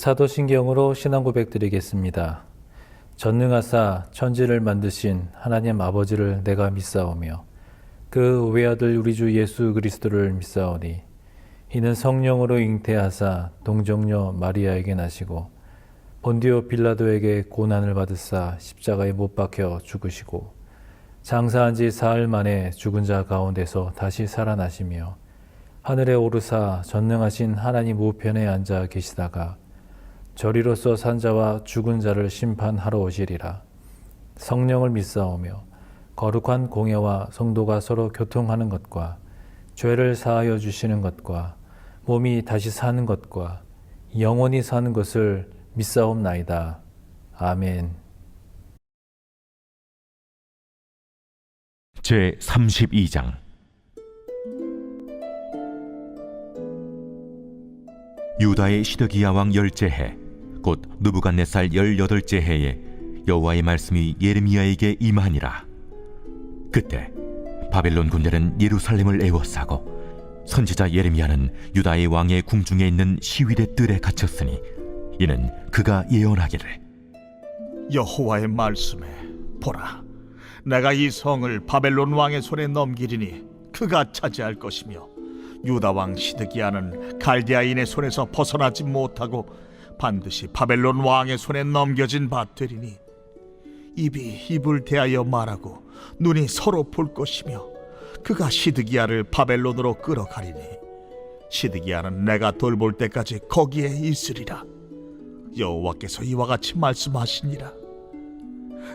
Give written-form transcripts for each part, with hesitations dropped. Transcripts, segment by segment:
사도신경으로 신앙 고백드리겠습니다. 전능하사 천지를 만드신 하나님 아버지를 내가 믿사오며 그 외아들 우리 주 예수 그리스도를 믿사오니 이는 성령으로 잉태하사 동정녀 마리아에게 나시고 본디오 빌라도에게 고난을 받으사 십자가에 못 박혀 죽으시고 장사한 지 사흘 만에 죽은 자 가운데서 다시 살아나시며 하늘에 오르사 전능하신 하나님 우편에 앉아 계시다가 저리로서 산 자와 죽은 자를 심판하러 오시리라. 성령을 믿사오며 거룩한 공예와 성도가 서로 교통하는 것과 죄를 사하여 주시는 것과 몸이 다시 사는 것과 영원히 사는 것을 믿사옵나이다. 아멘. 제 32장. 유다의 시드기야 왕 10째 해, 곧 느부갓네살 18째 해에 여호와의 말씀이 예레미야에게 임하니라. 그때 바벨론 군대는 예루살렘을 에워싸고 선지자 예레미야는 유다의 왕의 궁중에 있는 시위대 뜰에 갇혔으니 이는 그가 예언하기를 여호와의 말씀에 보라, 내가 이 성을 바벨론 왕의 손에 넘기리니 그가 차지할 것이며 유다 왕 시드기야는 갈대아인의 손에서 벗어나지 못하고 반드시 바벨론 왕의 손에 넘겨진 바 되리니 입이 입을 대하여 말하고 눈이 서로 볼 것이며 그가 시드기야를 바벨론으로 끌어가리니 시드기야는 내가 돌볼 때까지 거기에 있으리라. 여호와께서 이와 같이 말씀하시니라.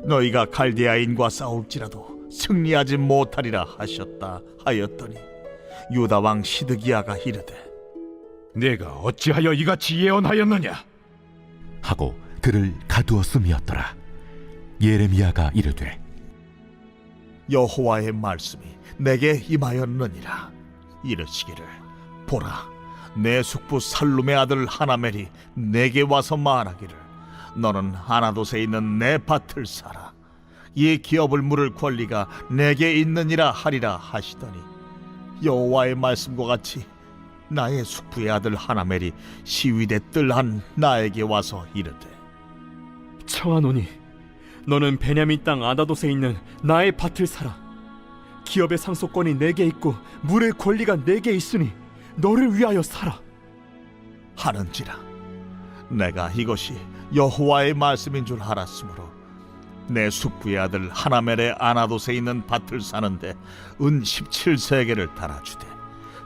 너희가 갈대아인과 싸울지라도 승리하지 못하리라 하셨다 하였더니 유다 왕 시드기야가 이르되 내가 어찌하여 이같이 예언하였느냐 하고 그를 가두었음이었더라. 예레미야가 이르되 여호와의 말씀이 내게 임하였느니라. 이르시기를 보라, 내 숙부 살룸의 아들 하나멜이 내게 와서 말하기를 너는 아나돗에 있는 내 밭을 사라. 이 기업을 물을 권리가 내게 있느니라 하리라 하시더니 여호와의 말씀과 같이 나의 숙부의 아들 하나멜이 시위대 뜰 한 나에게 와서 이르되 청하노니 너는 베냐민 땅 아나돗에 있는 나의 밭을 사라. 기업의 상속권이 내게 있고 물의 권리가 내게 있으니 너를 위하여 사라 하는지라. 내가 이것이 여호와의 말씀인 줄 알았으므로 내 숙부의 아들 하나멜의 아나돗에 있는 밭을 사는데 은 17세겔을 달아주되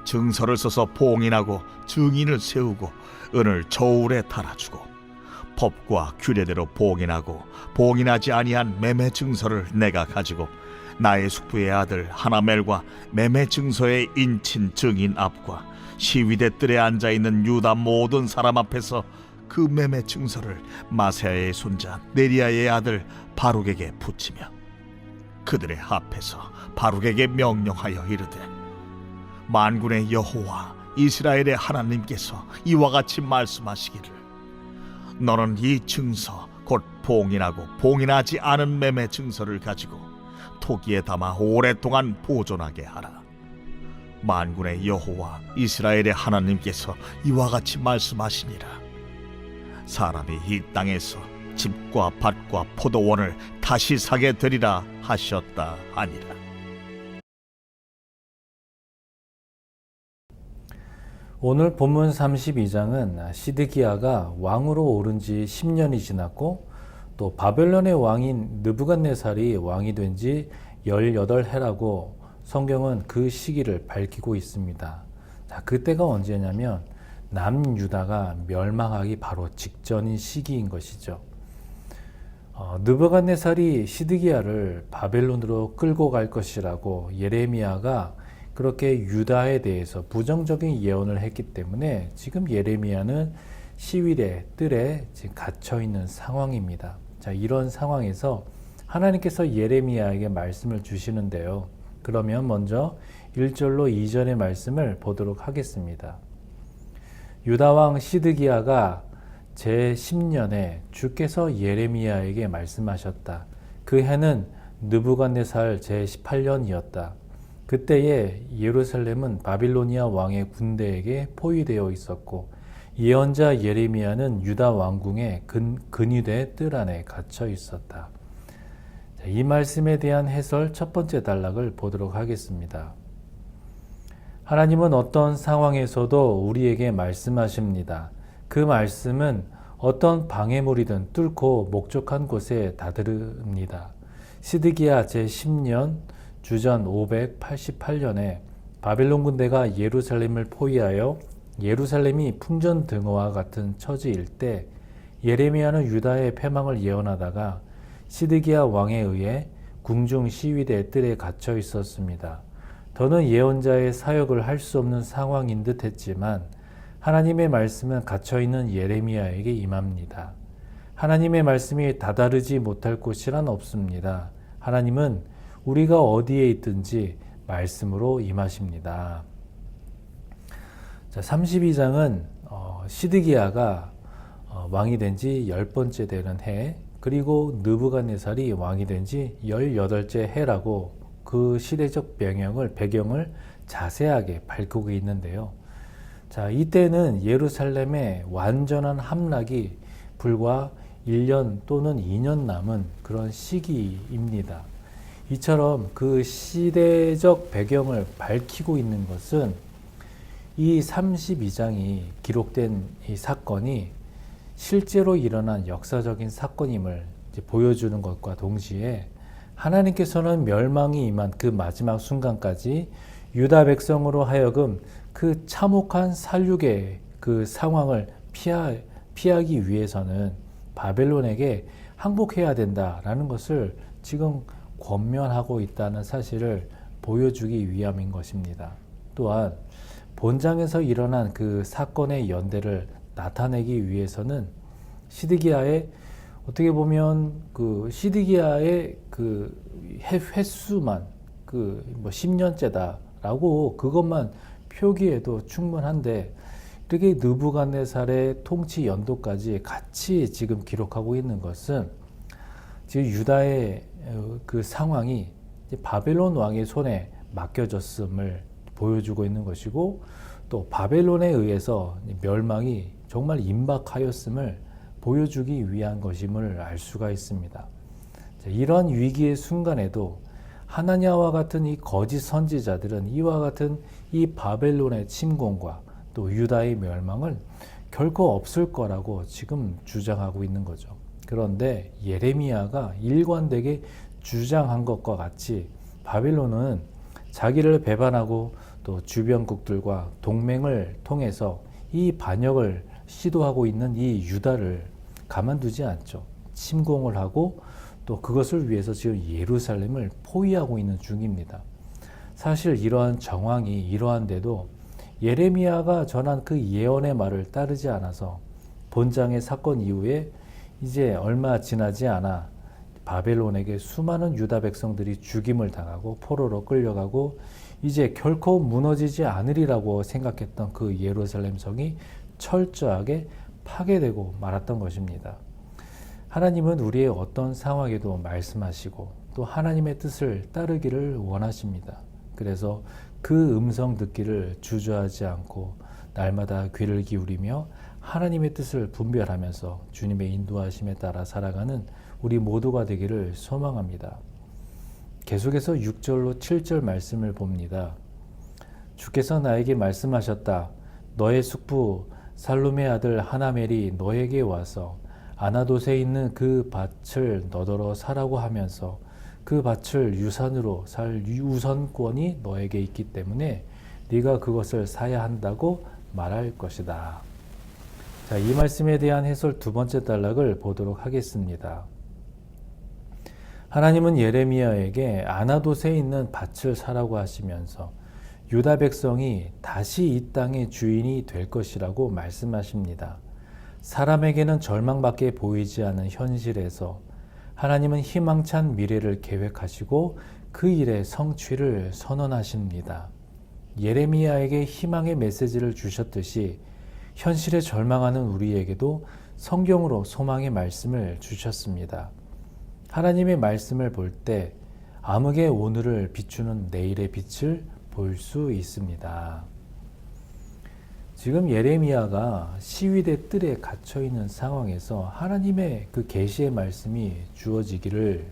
증서를 써서 봉인하고 증인을 세우고 은을 저울에 달아주고 법과 규례대로 봉인하고 봉인하지 아니한 매매 증서를 내가 가지고 나의 숙부의 아들 하나멜과 매매 증서의 인친 증인 앞과 시위대 뜰에 앉아있는 유다 모든 사람 앞에서 그 매매 증서를 마세야의 손자 네리야의 아들 바룩에게 붙이며 그들의 앞에서 바룩에게 명령하여 이르되 만군의 여호와 이스라엘의 하나님께서 이와 같이 말씀하시기를 너는 이 증서 곧 봉인하고 봉인하지 않은 매매 증서를 가지고 토기에 담아 오랫동안 보존하게 하라. 만군의 여호와 이스라엘의 하나님께서 이와 같이 말씀하시니라. 사람이 이 땅에서 집과 밭과 포도원을 다시 사게 되리라 하셨다 하니라. 오늘 본문 32장은 시드기야가 왕으로 오른 지 10년이 지났고 또 바벨론의 왕인 느부갓네살이 왕이 된 지 18해라고 성경은 그 시기를 밝히고 있습니다. 자, 그때가 언제냐면 남유다가 멸망하기 바로 직전인 시기인 것이죠. 느부갓네살이 시드기야를 바벨론으로 끌고 갈 것이라고 예레미야가 그렇게 유다에 대해서 부정적인 예언을 했기 때문에 지금 예레미야는 시위대 뜰에 지금 갇혀 있는 상황입니다. 자, 이런 상황에서 하나님께서 예레미야에게 말씀을 주시는데요. 그러면 먼저 1절로 2절의 말씀을 보도록 하겠습니다. 유다왕 시드기야가 제10년에 주께서 예레미야에게 말씀하셨다. 그 해는 느부갓네살 제18년이었다. 그때에 예루살렘은 바빌로니아 왕의 군대에게 포위되어 있었고 예언자 예레미야는 유다 왕궁의 근위대 뜰 안에 갇혀 있었다. 이 말씀에 대한 해설 첫 번째 단락을 보도록 하겠습니다. 하나님은 어떤 상황에서도 우리에게 말씀하십니다. 그 말씀은 어떤 방해물이든 뚫고 목적한 곳에 다다릅니다. 시드기야 제10년 주전 588년에 바벨론 군대가 예루살렘을 포위하여 예루살렘이 풍전등어와 같은 처지일 때 예레미야는 유다의 패망을 예언하다가 시드기야 왕에 의해 궁중 시위대 뜰에 갇혀 있었습니다. 더는 예언자의 사역을 할 수 없는 상황인 듯 했지만 하나님의 말씀은 갇혀있는 예레미야에게 임합니다. 하나님의 말씀이 다다르지 못할 곳이란 없습니다. 하나님은 우리가 어디에 있든지 말씀으로 임하십니다. 자, 32장은 시드기야가 왕이 된 지 10번째 되는 해, 그리고 느부갓네살이 왕이 된 지 18째 해라고 그 시대적 배경을 자세하게 밝히고 있는데요. 자, 이때는 예루살렘의 완전한 함락이 불과 1년 또는 2년 남은 그런 시기입니다. 이처럼 그 시대적 배경을 밝히고 있는 것은 이 32장이 기록된 이 사건이 실제로 일어난 역사적인 사건임을 보여주는 것과 동시에 하나님께서는 멸망이 임한 그 마지막 순간까지 유다 백성으로 하여금 그 참혹한 살육의 그 상황을 피하기 위해서는 바벨론에게 항복해야 된다라는 것을 지금 권면하고 있다는 사실을 보여주기 위함인 것입니다. 또한 본장에서 일어난 그 사건의 연대를 나타내기 위해서는 시드기야의 어떻게 보면 그 시드기야의 그 횟수만 그 10년째다라고 그것만 표기해도 충분한데 이렇게 느부갓네살의 통치 연도까지 같이 지금 기록하고 있는 것은 지금 유다의 그 상황이 바벨론 왕의 손에 맡겨졌음을 보여주고 있는 것이고 또 바벨론에 의해서 멸망이 정말 임박하였음을 보여주기 위한 것임을 알 수가 있습니다. 이런 위기의 순간에도 하나냐와 같은 이 거짓 선지자들은 이와 같은 이 바벨론의 침공과 또 유다의 멸망을 결코 없을 거라고 지금 주장하고 있는 거죠. 그런데 예레미야가 일관되게 주장한 것과 같이 바벨론은 자기를 배반하고 또 주변국들과 동맹을 통해서 이 반역을 시도하고 있는 이 유다를 가만두지 않죠. 침공을 하고 또 그것을 위해서 지금 예루살렘을 포위하고 있는 중입니다. 사실 이러한 정황이 이러한데도 예레미야가 전한 그 예언의 말을 따르지 않아서 본장의 사건 이후에 이제 얼마 지나지 않아 바벨론에게 수많은 유다 백성들이 죽임을 당하고 포로로 끌려가고 이제 결코 무너지지 않으리라고 생각했던 그 예루살렘 성이 철저하게 파괴되고 말았던 것입니다. 하나님은 우리의 어떤 상황에도 말씀하시고 또 하나님의 뜻을 따르기를 원하십니다. 그래서 그 음성 듣기를 주저하지 않고 날마다 귀를 기울이며 하나님의 뜻을 분별하면서 주님의 인도하심에 따라 살아가는 우리 모두가 되기를 소망합니다. 계속해서 6절로 7절 말씀을 봅니다. 주께서 나에게 말씀하셨다. 너의 숙부 살룸의 아들 하나멜이 너에게 와서 아나돗에 있는 그 밭을 너더러 사라고 하면서 그 밭을 유산으로 살 우선권이 너에게 있기 때문에 네가 그것을 사야 한다고 말할 것이다. 자, 이 말씀에 대한 해설 두 번째 단락을 보도록 하겠습니다. 하나님은 예레미야에게 아나돗에 있는 밭을 사라고 하시면서 유다 백성이 다시 이 땅의 주인이 될 것이라고 말씀하십니다. 사람에게는 절망밖에 보이지 않는 현실에서 하나님은 희망찬 미래를 계획하시고 그 일의 성취를 선언하십니다. 예레미야에게 희망의 메시지를 주셨듯이 현실에 절망하는 우리에게도 성경으로 소망의 말씀을 주셨습니다. 하나님의 말씀을 볼 때 암흑의 오늘을 비추는 내일의 빛을 볼 수 있습니다. 지금 예레미야가 시위대 뜰에 갇혀 있는 상황에서 하나님의 그 계시의 말씀이 주어지기를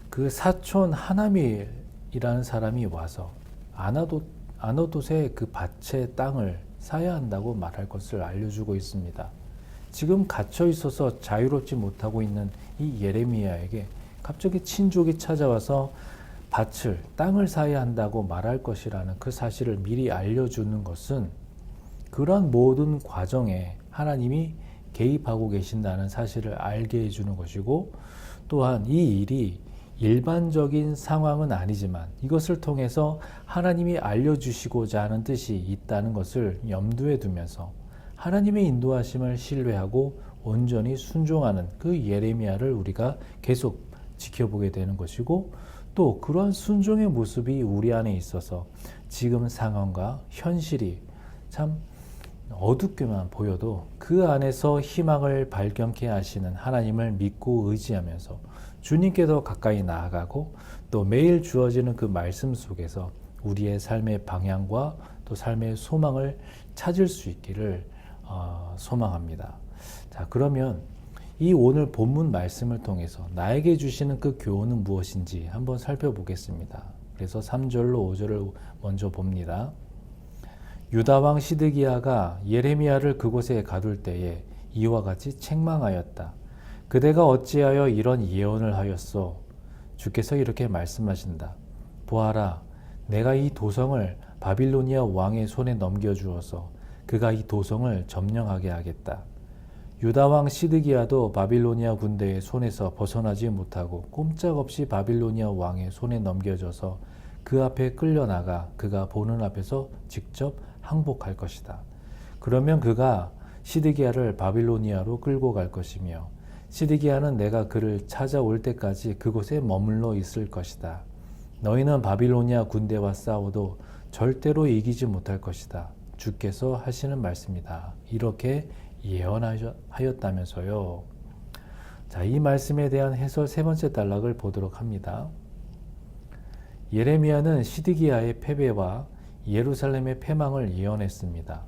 그 사촌 하나밀이라는 사람이 와서 아나돗의 그 밭의 땅을 사야 한다고 말할 것을 알려주고 있습니다. 지금 갇혀 있어서 자유롭지 못하고 있는 이 예레미야에게 갑자기 친족이 찾아와서 땅을 사야 한다고 말할 것이라는 그 사실을 미리 알려주는 것은 그러한 모든 과정에 하나님이 개입하고 계신다는 사실을 알게 해주는 것이고, 또한 이 일이 일반적인 상황은 아니지만 이것을 통해서 하나님이 알려주시고자 하는 뜻이 있다는 것을 염두에 두면서 하나님의 인도하심을 신뢰하고 온전히 순종하는 그 예레미야를 우리가 계속 지켜보게 되는 것이고, 또 그러한 순종의 모습이 우리 안에 있어서 지금 상황과 현실이 참 어둡게만 보여도 그 안에서 희망을 발견케 하시는 하나님을 믿고 의지하면서 주님께 더 가까이 나아가고, 또 매일 주어지는 그 말씀 속에서 우리의 삶의 방향과 또 삶의 소망을 찾을 수 있기를 소망합니다. 자, 그러면 이 오늘 본문 말씀을 통해서 나에게 주시는 그 교훈은 무엇인지 한번 살펴보겠습니다. 그래서 3절로 5절을 먼저 봅니다. 유다 왕 시드기야가 예레미야를 그곳에 가둘 때에 이와 같이 책망하였다. 그대가 어찌하여 이런 예언을 하였소? 주께서 이렇게 말씀하신다. 보아라, 내가 이 도성을 바빌로니아 왕의 손에 넘겨주어서 그가 이 도성을 점령하게 하겠다. 유다 왕 시드기야도 바빌로니아 군대의 손에서 벗어나지 못하고 꼼짝없이 바빌로니아 왕의 손에 넘겨져서 그 앞에 끌려나가 그가 보는 앞에서 직접 항복할 것이다. 그러면 그가 시드기야를 바빌로니아로 끌고 갈 것이며 시드기야는 내가 그를 찾아올 때까지 그곳에 머물러 있을 것이다. 너희는 바빌로니아 군대와 싸워도 절대로 이기지 못할 것이다. 주께서 하시는 말씀이다. 이렇게 예언하였다면서요. 자, 이 말씀에 대한 해설 세 번째 단락을 보도록 합니다. 예레미야는 시드기야의 패배와 예루살렘의 패망을 예언했습니다.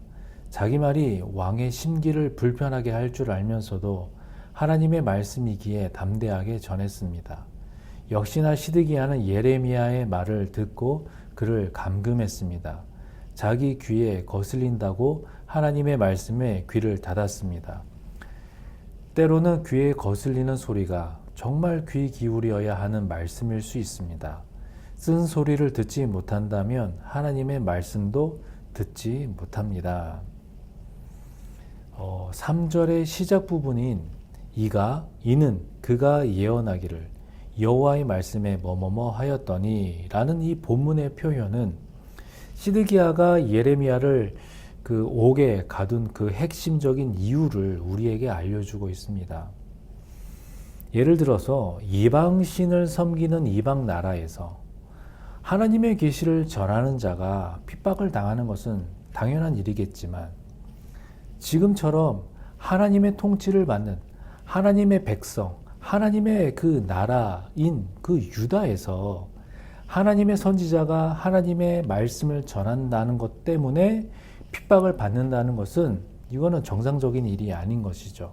자기 말이 왕의 심기를 불편하게 할 줄 알면서도 하나님의 말씀이기에 담대하게 전했습니다. 역시나 시드기야는 예레미야의 말을 듣고 그를 감금했습니다. 자기 귀에 거슬린다고 하나님의 말씀에 귀를 닫았습니다. 때로는 귀에 거슬리는 소리가 정말 귀 기울여야 하는 말씀일 수 있습니다. 쓴 소리를 듣지 못한다면 하나님의 말씀도 듣지 못합니다. 3절의 시작 부분인 이는 그가 예언하기를 여호와의 말씀에 뭐뭐뭐 하였더니 라는 이 본문의 표현은 시드기야가 예레미야를 그 옥에 가둔 그 핵심적인 이유를 우리에게 알려주고 있습니다. 예를 들어서 이방신을 섬기는 이방 나라에서 하나님의 계시를 전하는 자가 핍박을 당하는 것은 당연한 일이겠지만 지금처럼 하나님의 통치를 받는 하나님의 백성, 하나님의 그 나라인 그 유다에서 하나님의 선지자가 하나님의 말씀을 전한다는 것 때문에 핍박을 받는다는 것은 이거는 정상적인 일이 아닌 것이죠.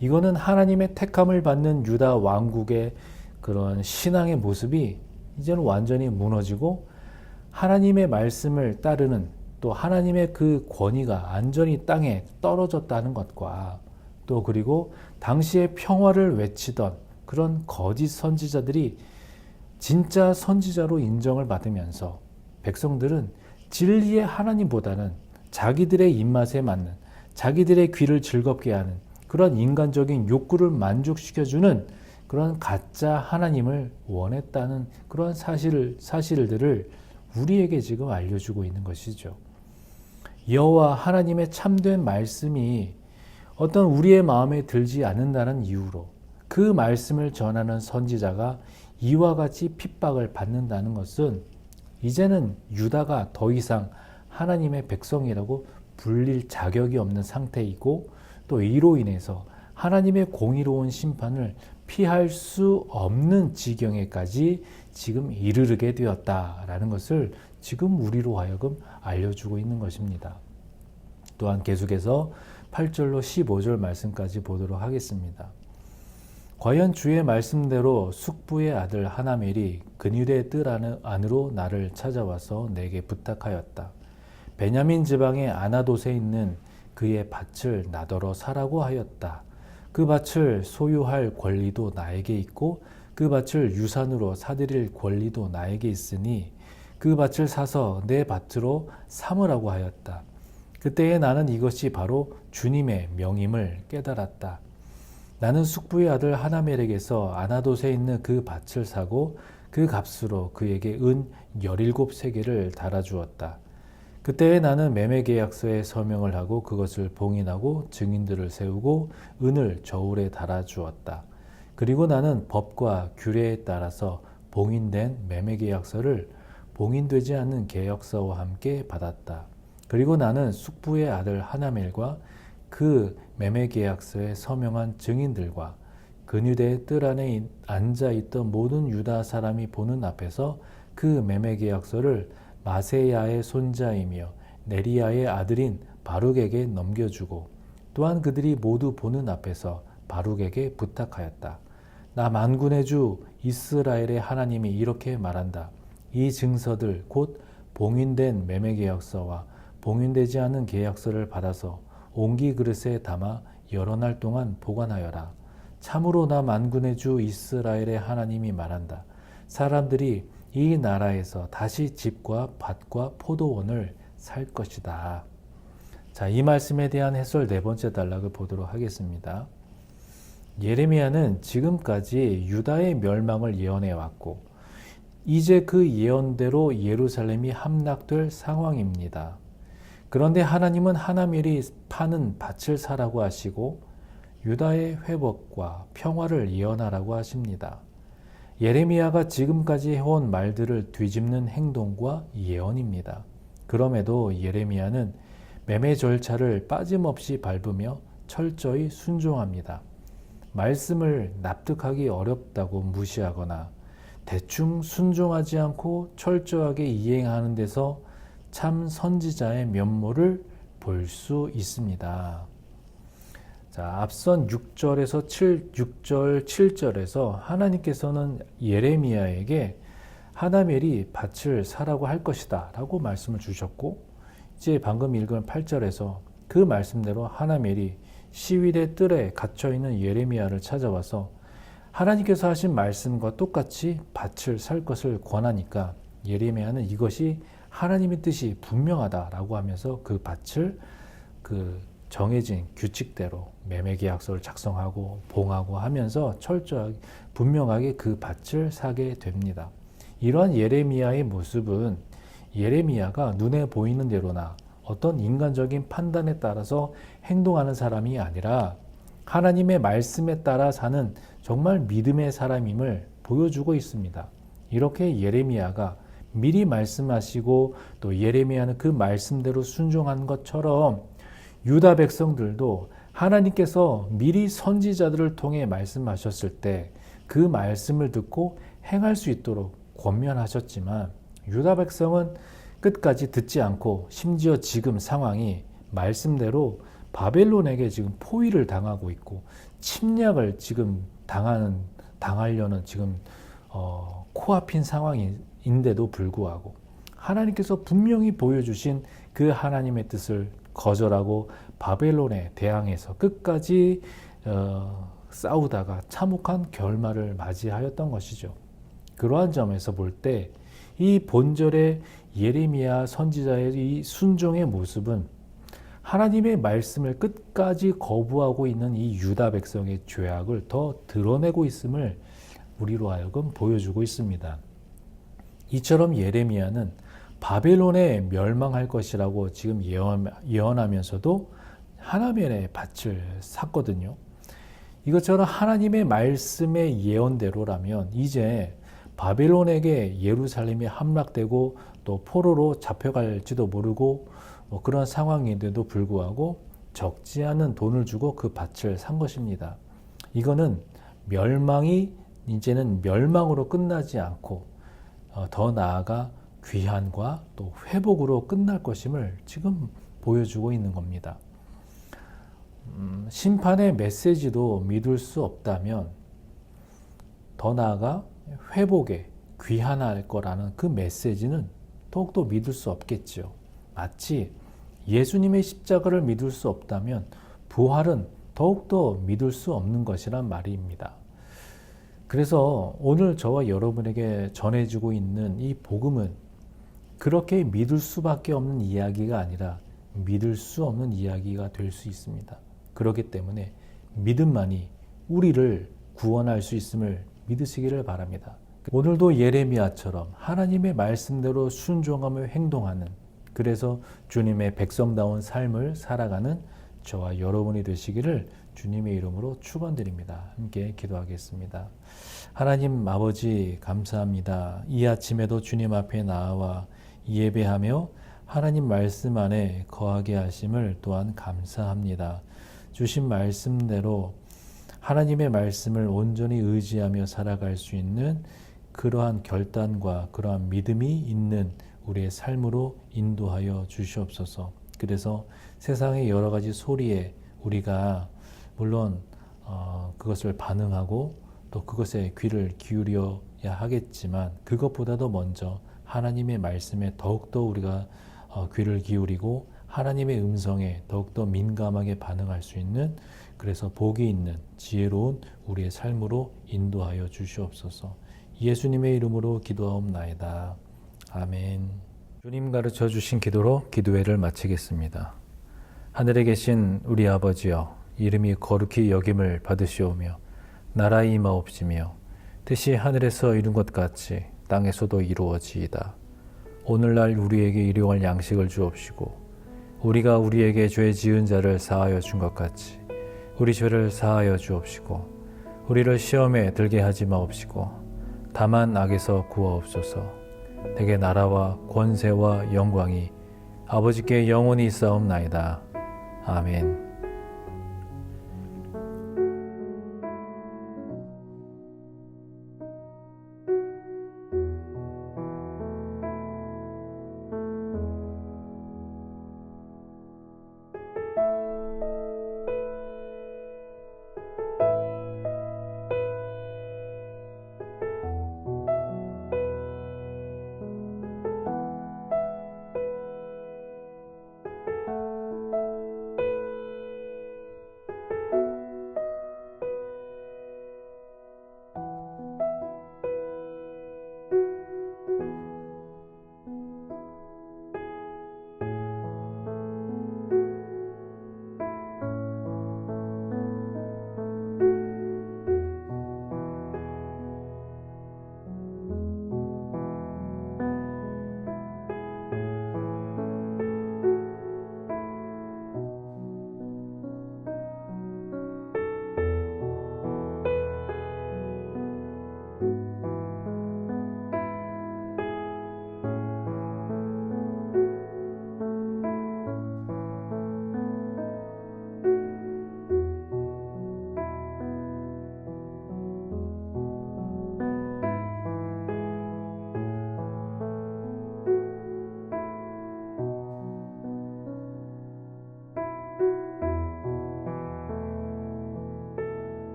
이거는 하나님의 택함을 받는 유다 왕국의 그런 신앙의 모습이 이제는 완전히 무너지고 하나님의 말씀을 따르는 또 하나님의 그 권위가 완전히 땅에 떨어졌다는 것과 또 그리고 당시에 평화를 외치던 그런 거짓 선지자들이 진짜 선지자로 인정을 받으면서 백성들은 진리의 하나님보다는 자기들의 입맛에 맞는 자기들의 귀를 즐겁게 하는 그런 인간적인 욕구를 만족시켜주는 그런 가짜 하나님을 원했다는 그런 사실들을 우리에게 지금 알려주고 있는 것이죠. 여호와 하나님의 참된 말씀이 어떤 우리의 마음에 들지 않는다는 이유로 그 말씀을 전하는 선지자가 이와 같이 핍박을 받는다는 것은 이제는 유다가 더 이상 하나님의 백성이라고 불릴 자격이 없는 상태이고 또 이로 인해서 하나님의 공의로운 심판을 피할 수 없는 지경에까지 지금 이르게 되었다라는 것을 지금 우리로 하여금 알려주고 있는 것입니다. 또한 계속해서 8절로 15절 말씀까지 보도록 하겠습니다. 과연 주의 말씀대로 숙부의 아들 하나멜이 근유대 뜰 안으로 나를 찾아와서 내게 부탁하였다. 베냐민 지방의 아나돗에 있는 그의 밭을 나더러 사라고 하였다. 그 밭을 소유할 권리도 나에게 있고 그 밭을 유산으로 사들일 권리도 나에게 있으니 그 밭을 사서 내 밭으로 삼으라고 하였다. 그때에 나는 이것이 바로 주님의 명임을 깨달았다. 나는 숙부의 아들 하나멜에게서 아나돗에 있는 그 밭을 사고 그 값으로 그에게 은 17세겔을 달아주었다. 그때에 나는 매매계약서에 서명을 하고 그것을 봉인하고 증인들을 세우고 은을 저울에 달아주었다. 그리고 나는 법과 규례에 따라서 봉인된 매매계약서를 봉인되지 않는 계약서와 함께 받았다. 그리고 나는 숙부의 아들 하나멜과 그 매매계약서에 서명한 증인들과 근유대 뜰 안에 앉아있던 모든 유다 사람이 보는 앞에서 그 매매계약서를 마세야의 손자이며 네리야의 아들인 바룩에게 넘겨주고 또한 그들이 모두 보는 앞에서 바룩에게 부탁하였다. 나 만군의 주 이스라엘의 하나님이 이렇게 말한다. 이 증서들 곧 봉인된 매매계약서와 봉인되지 않은 계약서를 받아서 옹기 그릇에 담아 여러 날 동안 보관하여라. 참으로 나 만군의 주 이스라엘의 하나님이 말한다. 사람들이 이 나라에서 다시 집과 밭과 포도원을 살 것이다. 자, 이 말씀에 대한 해설 네 번째 단락을 보도록 하겠습니다. 예레미야는 지금까지 유다의 멸망을 예언해 왔고 이제 그 예언대로 예루살렘이 함락될 상황입니다. 그런데 하나님은 하나멜이 파는 밭을 사라고 하시고 유다의 회복과 평화를 예언하라고 하십니다. 예레미야가 지금까지 해온 말들을 뒤집는 행동과 예언입니다. 그럼에도 예레미야는 매매 절차를 빠짐없이 밟으며 철저히 순종합니다. 말씀을 납득하기 어렵다고 무시하거나 대충 순종하지 않고 철저하게 이행하는 데서 참 선지자의 면모를 볼 수 있습니다. 자, 앞선 6절, 7절에서 하나님께서는 예레미야에게 하나멜이 밭을 사라고 할 것이다 라고 말씀을 주셨고 이제 방금 읽은 8절에서 그 말씀대로 하나멜이 시위대 뜰에 갇혀있는 예레미야를 찾아와서 하나님께서 하신 말씀과 똑같이 밭을 살 것을 권하니까 예레미야는 이것이 하나님의 뜻이 분명하다라고 하면서 그 밭을 그 정해진 규칙대로 매매계약서를 작성하고 봉하고 하면서 철저하게 분명하게 그 밭을 사게 됩니다. 이러한 예레미야의 모습은 예레미야가 눈에 보이는 대로나 어떤 인간적인 판단에 따라서 행동하는 사람이 아니라 하나님의 말씀에 따라 사는 정말 믿음의 사람임을 보여주고 있습니다. 이렇게 예레미야가 미리 말씀하시고 또 예레미야는 그 말씀대로 순종한 것처럼 유다 백성들도 하나님께서 미리 선지자들을 통해 말씀하셨을 때 그 말씀을 듣고 행할 수 있도록 권면하셨지만 유다 백성은 끝까지 듣지 않고 심지어 지금 상황이 말씀대로 바벨론에게 지금 포위를 당하고 있고 침략을 지금 당하려는 지금 코앞인 상황인데도 불구하고 하나님께서 분명히 보여주신 그 하나님의 뜻을 거절하고 바벨론에 대항해서 끝까지 싸우다가 참혹한 결말을 맞이하였던 것이죠. 그러한 점에서 볼 때 이 본절의 예레미야 선지자의 이 순종의 모습은 하나님의 말씀을 끝까지 거부하고 있는 이 유다 백성의 죄악을 더 드러내고 있음을 우리로 하여금 보여주고 있습니다. 이처럼 예레미야는 바벨론에 멸망할 것이라고 지금 예언하면서도 하나멜의 밭을 샀거든요. 이것처럼 하나님의 말씀의 예언대로라면 이제 바벨론에게 예루살렘이 함락되고 또 포로로 잡혀갈지도 모르고 그런 상황인데도 불구하고 적지 않은 돈을 주고 그 밭을 산 것입니다. 이거는 멸망이 이제는 멸망으로 끝나지 않고 더 나아가 귀환과 또 회복으로 끝날 것임을 지금 보여주고 있는 겁니다. 심판의 메시지도 믿을 수 없다면 더 나아가 회복에 귀환할 거라는 그 메시지는 더욱더 믿을 수 없겠죠. 마치 예수님의 십자가를 믿을 수 없다면 부활은 더욱더 믿을 수 없는 것이란 말입니다. 그래서 오늘 저와 여러분에게 전해지고 있는 이 복음은 그렇게 믿을 수밖에 없는 이야기가 아니라 믿을 수 없는 이야기가 될 수 있습니다. 그렇기 때문에 믿음만이 우리를 구원할 수 있음을 믿으시기를 바랍니다. 오늘도 예레미야처럼 하나님의 말씀대로 순종하며 행동하는, 그래서 주님의 백성다운 삶을 살아가는 저와 여러분이 되시기를 주님의 이름으로 축원드립니다. 함께 기도하겠습니다. 하나님 아버지 감사합니다. 이 아침에도 주님 앞에 나와 예배하며 하나님 말씀 안에 거하게 하심을 또한 감사합니다. 주신 말씀대로 하나님의 말씀을 온전히 의지하며 살아갈 수 있는 그러한 결단과 그러한 믿음이 있는 우리의 삶으로 인도하여 주시옵소서. 그래서 세상의 여러 가지 소리에 우리가 물론 그것을 반응하고 또 그것에 귀를 기울여야 하겠지만 그것보다도 먼저 하나님의 말씀에 더욱더 우리가 귀를 기울이고 하나님의 음성에 더욱더 민감하게 반응할 수 있는, 그래서 복이 있는 지혜로운 우리의 삶으로 인도하여 주시옵소서. 예수님의 이름으로 기도하옵나이다. 아멘. 주님 가르쳐 주신 기도로 기도회를 마치겠습니다. 하늘에 계신 우리 아버지여, 이름이 거룩히 여김을 받으시오며 나라의 임하옵시며 뜻이 하늘에서 이룬 것 같이 땅에서도 이루어지이다. 오늘날 우리에게 일용할 양식을 주옵시고 우리가 우리에게 죄 지은 자를 사하여 준 것 같이 우리 죄를 사하여 주옵시고 우리를 시험에 들게 하지 마옵시고 다만 악에서 구하옵소서. 대개 나라와 권세와 영광이 아버지께 영원히 있사옵나이다. 아멘.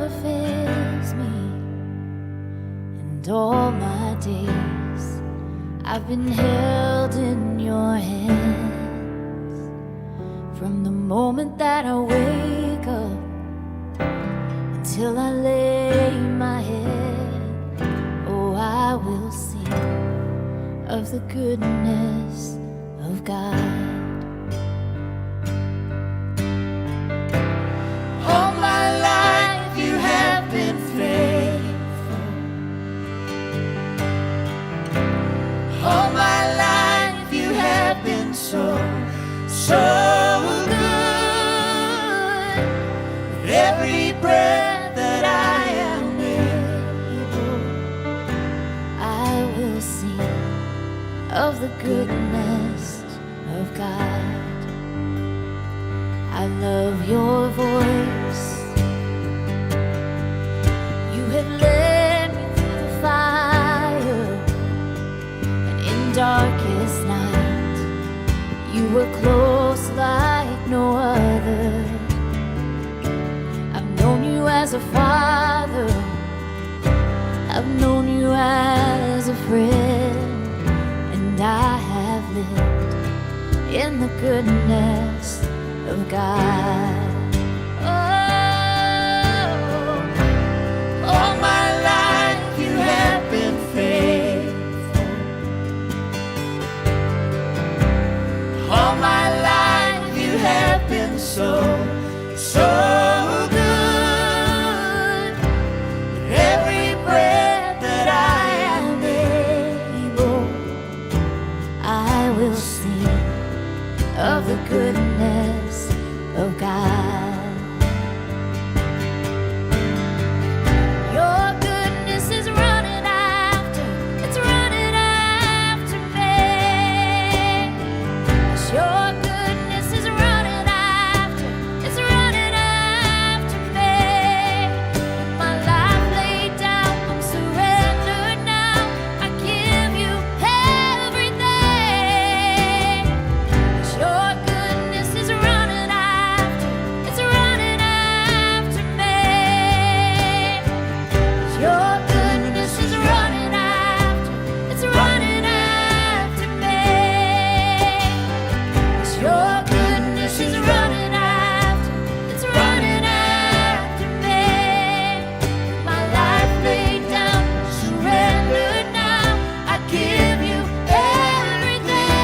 never fails me, and all my days I've been held in your hands. From the moment that I wake up until I lay my head, oh, I will sing of the goodness of God. All my life you have been faithful. All my life you have been so, so good. With every breath that I am able, I will sing of the goodness of God. I love your voice. You have led me through the fire, and in darkest night you were close like no other. I've known you as a father, I've known you as a friend, and I have lived in the goodness of God. Oh, all my life you have been faithful. All my life you have been so, so good. With every breath that I am able, I will sing of the goodness of God. Your goodness is running after, it's running after me. Your goodness is running after, it's running after me. With my life laid down, I'm surrendered now. I give you everything. Your goodness is running after, it's running after me. Your goodness is running after, it's running after me. Your goodness is running after, it's running after me. My life laid down, surrendered now. I give you everything.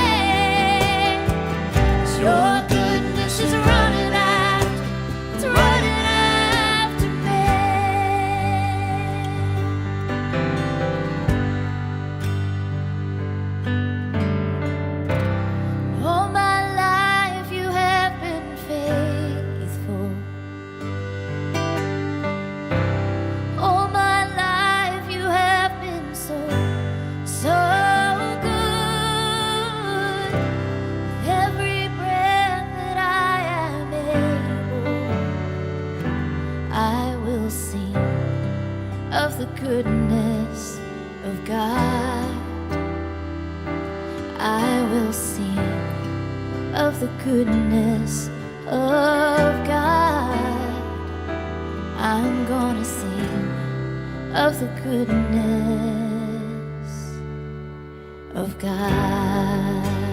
Your goodness is running after, it's running after me. All my life you have been faithful. All my life you have been so, so good. With every breath that I am able, I will sing of the goodness of God. I will sing of the goodness of God. I'm gonna sing of the goodness of God.